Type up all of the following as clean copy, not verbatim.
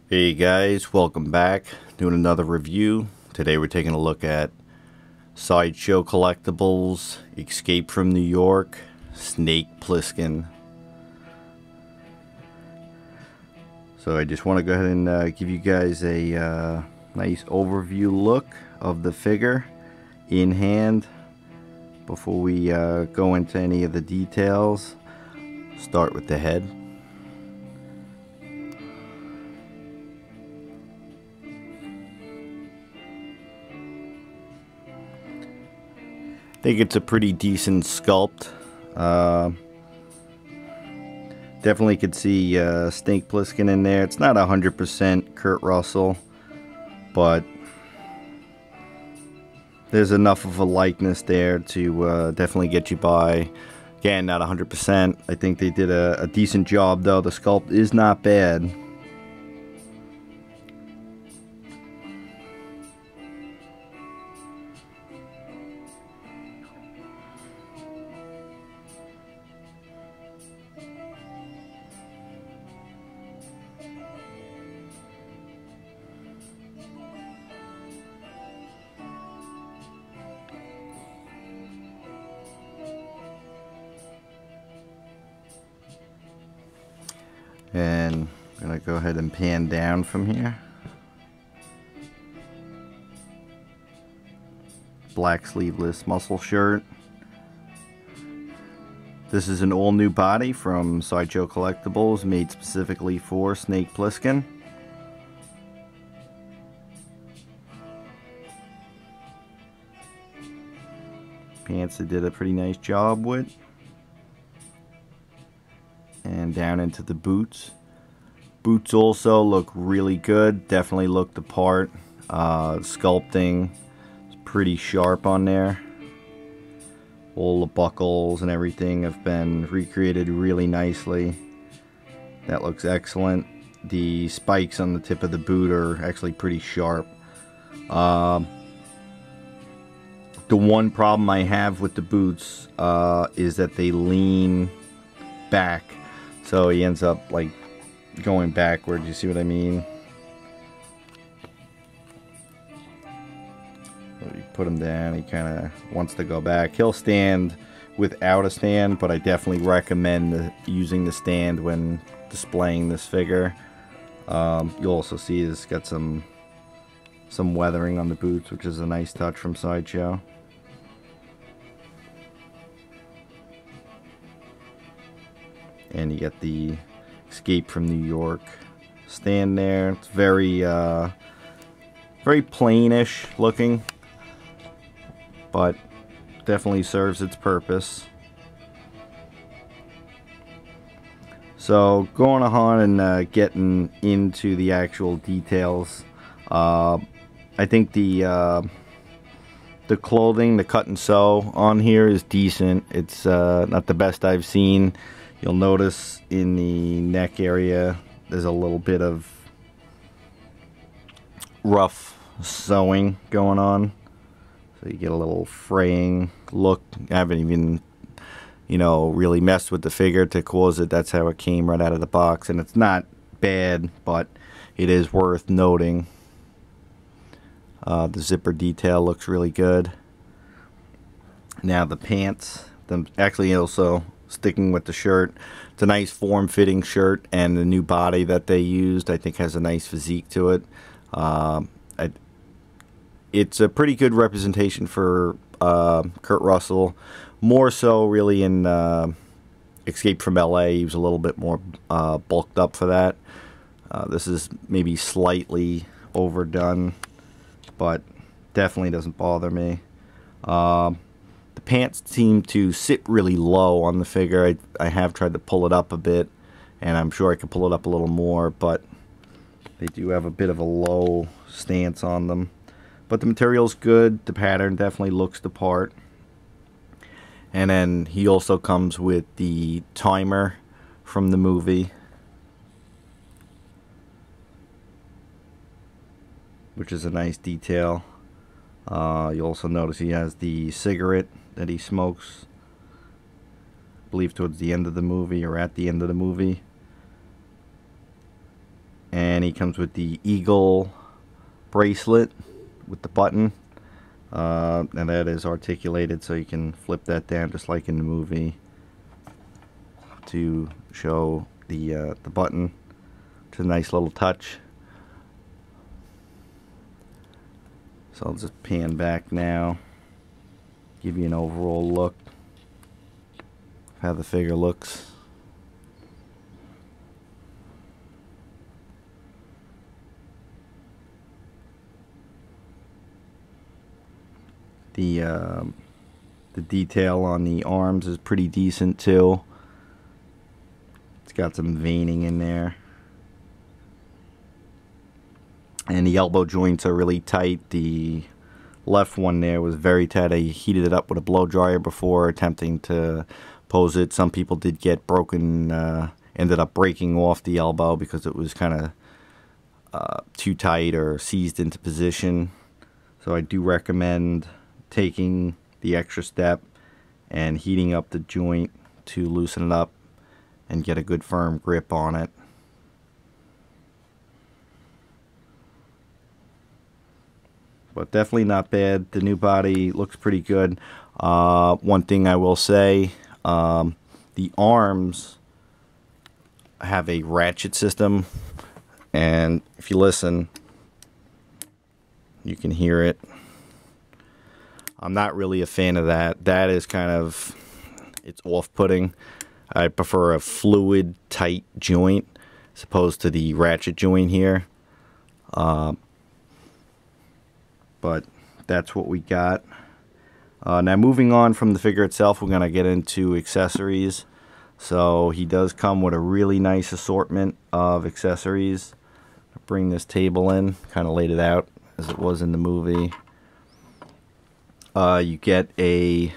Hey guys, welcome back. Doing another review. Today we're taking a look at Sideshow Collectibles Escape from New York, Snake Plissken. So I just want to go ahead and give you guys a nice overview look of the figure in hand before we go into any of the details. Start with the head. I think it's a pretty decent sculpt. Definitely could see Snake Plissken in there. It's not 100% Kurt Russell, but there's enough of a likeness there to definitely get you by. Again, not 100%. I think they did a decent job, though. The sculpt is not bad. And I'm going to go ahead and pan down from here. Black sleeveless muscle shirt. This is an all new body from Sideshow Collectibles, made specifically for Snake Plissken. Pants they did a pretty nice job with. And down into the boots. Boots also look really good. Definitely look the part. Sculpting is pretty sharp on there. All the buckles and everything have been recreated really nicely. That looks excellent. The spikes on the tip of the boot are actually pretty sharp. The one problem I have with the boots is that they lean back. So he ends up like going backwards. You see what I mean? So you put him down, he kind of wants to go back. He'll stand without a stand, but I definitely recommend using the stand when displaying this figure. You'll also see it's got some weathering on the boots, which is a nice touch from Sideshow. And you get the Escape from New York stand there. It's very plainish looking, but definitely serves its purpose. So going on and getting into the actual details, I think the clothing, the cut and sew on here is decent. It's not the best I've seen. You'll notice in the neck area there's a little bit of rough sewing going on, so you get a little fraying look. I haven't even, really messed with the figure to cause it. That's how it came right out of the box, and it's not bad, but it is worth noting. The zipper detail looks really good. Now the pants, actually also sticking with the shirt, it's a nice form-fitting shirt, and the new body that they used I think has a nice physique to it. It's a pretty good representation for Kurt Russell, more so really in Escape from LA. He was a little bit more bulked up for that. This is maybe slightly overdone, but definitely doesn't bother me. The pants seem to sit really low on the figure. I have tried to pull it up a bit, and I'm sure I could pull it up a little more, but they do have a bit of a low stance on them. But the material's good. The pattern definitely looks the part. And then he also comes with the timer from the movie, which is a nice detail. You also notice he has the cigarette that he smokes, I believe towards the end of the movie or at the end of the movie. And And he comes with the eagle bracelet with the button. And that is articulated, so you can flip that down just like in the movie to show the button. It's a nice little touch. So I'll just pan back now, give you an overall look of how the figure looks. The detail on the arms is pretty decent too. It's got some veining in there. And the elbow joints are really tight. The left one there was very tight. I heated it up with a blow dryer before attempting to pose it. Some people did get broken, ended up breaking off the elbow because it was kind of too tight or seized into position. So I do recommend taking the extra step and heating up the joint to loosen it up and get a good firm grip on it. But definitely not bad. The new body looks pretty good. One thing I will say, the arms have a ratchet system, and if you listen, you can hear it. I'm not really a fan of that. That is kind of, it's off-putting. I prefer a fluid, tight joint as opposed to the ratchet joint here. But that's what we got. Now moving on from the figure itself, we're going to get into accessories. So he does come with a really nice assortment of accessories. I'll bring this table in, kind of laid it out as it was in the movie. You get a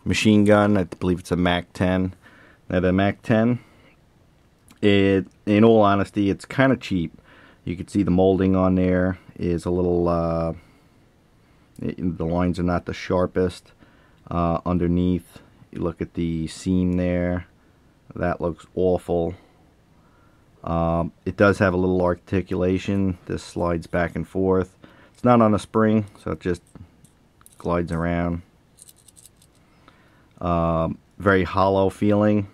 machine gun. I believe it's a Mac 10. Now the Mac 10, in all honesty, it's kind of cheap. You can see the molding on there is a little, the lines are not the sharpest. Underneath, you look at the seam there, that looks awful. It does have a little articulation. This slides back and forth. It's not on a spring, so it just glides around. Very hollow feeling.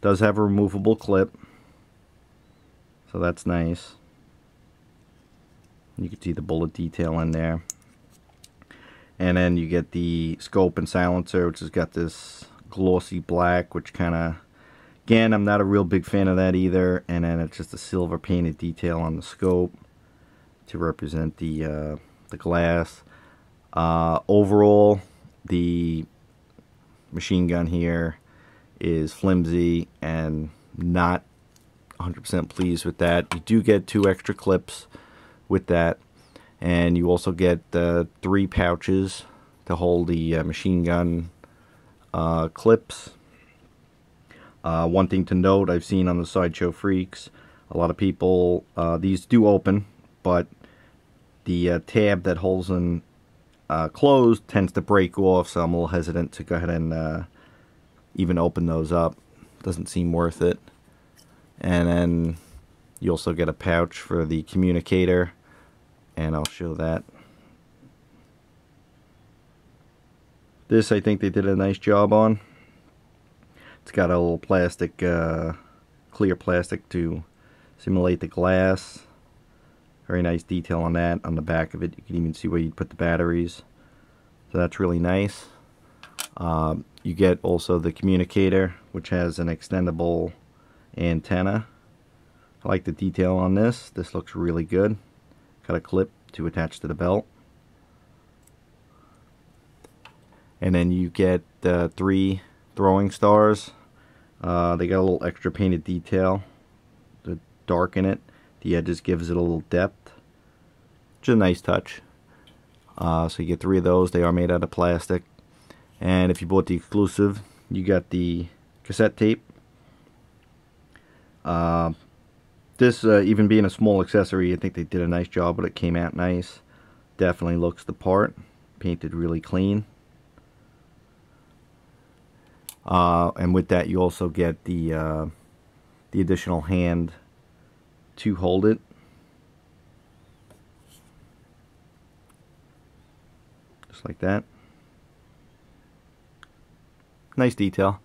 Does have a removable clip, so that's nice. You can see the bullet detail in there. And then you get the scope and silencer, which has got this glossy black, which kind of, again, I'm not a real big fan of that either. And then it's just a silver painted detail on the scope to represent the glass. Overall, the machine gun here is flimsy and not 100% pleased with that. You do get 2 extra clips with that, and you also get 3 pouches to hold the machine gun clips. One thing to note, I've seen on the Sideshow Freaks, a lot of people, these do open, but the tab that holds them closed tends to break off, so I'm a little hesitant to go ahead and even open those up. Doesn't seem worth it. And then you also get a pouch for the communicator, and I'll show that. This I think they did a nice job on. It's got a little plastic, clear plastic to simulate the glass. Very nice detail on that. On the back of it, you can even see where you'd put the batteries. So that's really nice. You get also the communicator, which has an extendable antenna. I like the detail on this. This looks really good. Got a clip to attach to the belt. And then you get 3 throwing stars. They got a little extra painted detail to darken it. The edges gives it a little depth, which is a nice touch. So you get 3 of those. They are made out of plastic. And if you bought the exclusive, you got the cassette tape. This, even being a small accessory, I think they did a nice job, but it came out nice. Definitely looks the part. Painted really clean. And with that, you also get the additional hand to hold it. Just like that. Nice detail.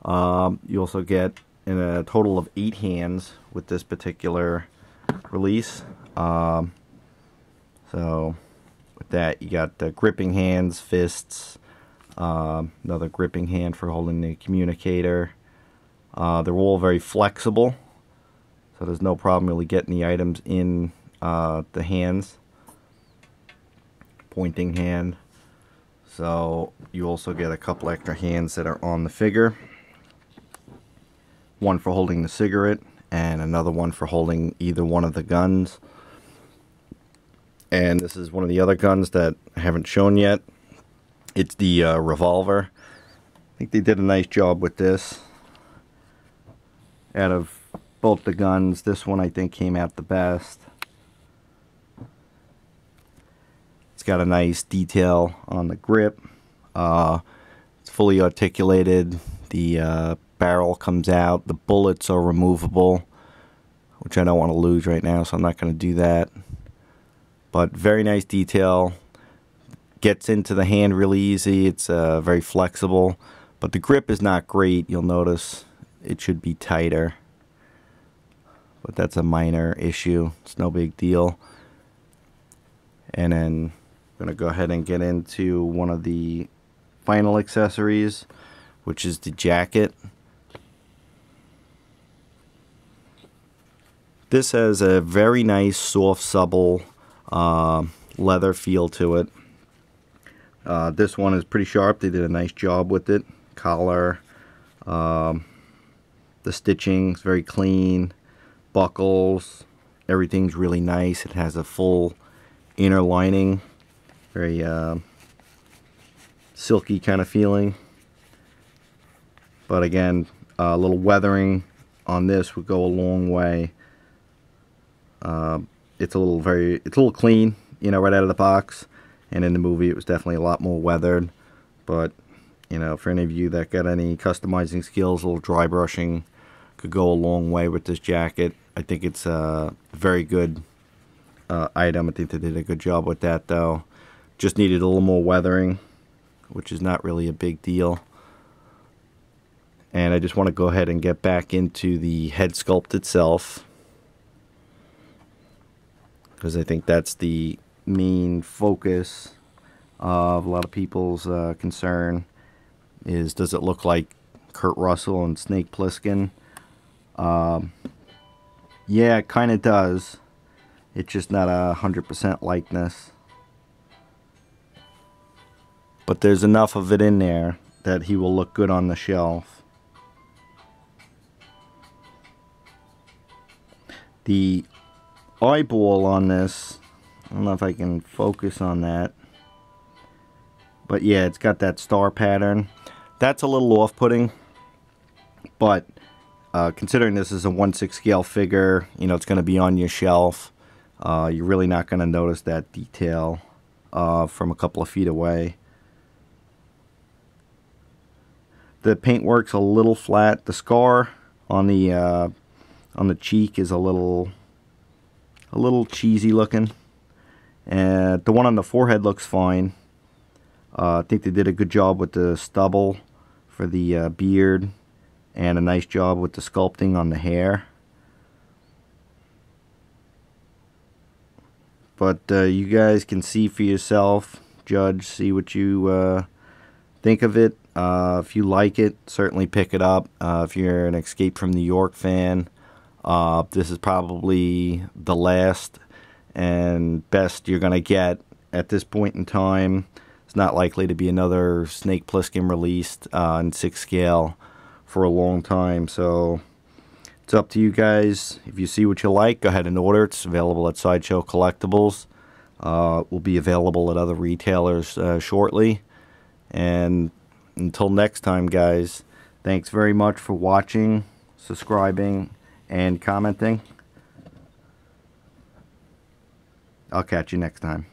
You also get in a total of 8 hands with this particular release. So with that, you got the gripping hands, fists, another gripping hand for holding the communicator. They're all very flexible, so there's no problem really getting the items in the hands. Pointing hand. So you also get a couple extra hands that are on the figure. One for holding the cigarette and another one for holding either one of the guns. And this is one of the other guns that I haven't shown yet. It's the revolver. I think they did a nice job with this. Out of both the guns, this one I think came out the best. It's got a nice detail on the grip. It's fully articulated. The barrel comes out. The bullets are removable, which I don't want to lose right now, so I'm not going to do that. But very nice detail. Gets into the hand really easy. It's very flexible, but the grip is not great. You'll notice it should be tighter, but that's a minor issue. It's no big deal. And then I'm going to go ahead and get into one of the final accessories, which is the jacket. This has a very nice, soft, supple leather feel to it. This one is pretty sharp. They did a nice job with it. Collar, the stitching's very clean. Buckles, everything's really nice. It has a full inner lining. Very silky kind of feeling. But again, a little weathering on this would go a long way. It's a little clean, you know, right out of the box. And in the movie, it was definitely a lot more weathered. But, you know, for any of you that got any customizing skills, a little dry brushing could go a long way with this jacket. I think it's a very good item. I think they did a good job with that, though. Just needed a little more weathering, which is not really a big deal. And I just want to go ahead and get back into the head sculpt itself, because I think that's the main focus of a lot of people's concern is, does it look like Kurt Russell and Snake Plissken? Yeah, it kind of does. It's just not 100% likeness. But there's enough of it in there that he will look good on the shelf. The eyeball on this, I don't know if I can focus on that, but yeah, it's got that star pattern. That's a little off-putting, but considering this is a 1/6 scale figure, you know, it's going to be on your shelf. You're really not going to notice that detail from a couple of feet away. The paintwork's a little flat. The scar on the cheek is a little cheesy looking, and the one on the forehead looks fine. I think they did a good job with the stubble for the beard, and a nice job with the sculpting on the hair. But you guys can see for yourself, judge, see what you think of it. If you like it, certainly pick it up. If you're an Escape from New York fan, this is probably the last and best you're going to get at this point in time. It's not likely to be another Snake Plissken released in 6 scale for a long time. So it's up to you guys. If you see what you like, go ahead and order. It's available at Sideshow Collectibles. Will be available at other retailers shortly. And until next time, guys, thanks very much for watching, subscribing, and commenting. I'll catch you next time.